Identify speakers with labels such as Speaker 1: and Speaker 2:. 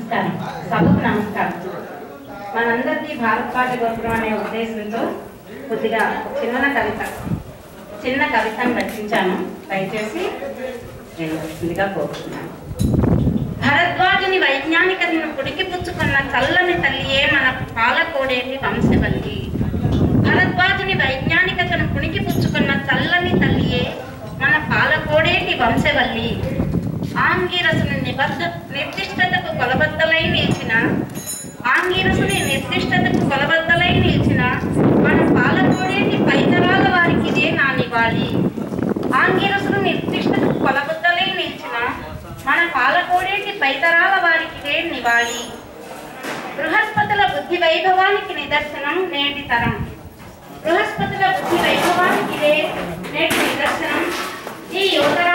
Speaker 1: నమస్కారం. సభకు నమస్కారం. మనందరికీ భారతపాట గోపురం అనే ఉద్దేశంతో కొద్దిగా చిన్న కవితను రచించాను. దయచేసి నేను కొద్దిగా కోరుతున్నాను. భరద్వాజుని వైజ్ఞానికతను పుడికిపుచ్చుకున్న చల్లని తల్లియే మన పాలకోడేటి వంశవల్లి. భరద్వాజుని వైజ్ఞానికతను పుణికిపుచ్చుకున్న చల్లని తల్లియే మన పాలకోడేటి వంశవల్లి. ఆంగిరసుని నిర్దిష్టతకు కొలబద్దలై నిలిచిన మన పాలకోడేటి పైతరాల వారికి ఇదే నా నివాళి. ఆంగిరసును నిర్దిష్టతకు కొలబద్దలై నిలిచిన మన పాలకోడేటి పైతరాల వారికి ఇదే నివాళి. బృహస్పతుల బుద్ధి వైభవానికి నిదర్శనం నేటి తరం. బృహస్పతుల బుద్ధి వైభవానికి ఇదే నేటి నిదర్శనం. ఈ యువతరం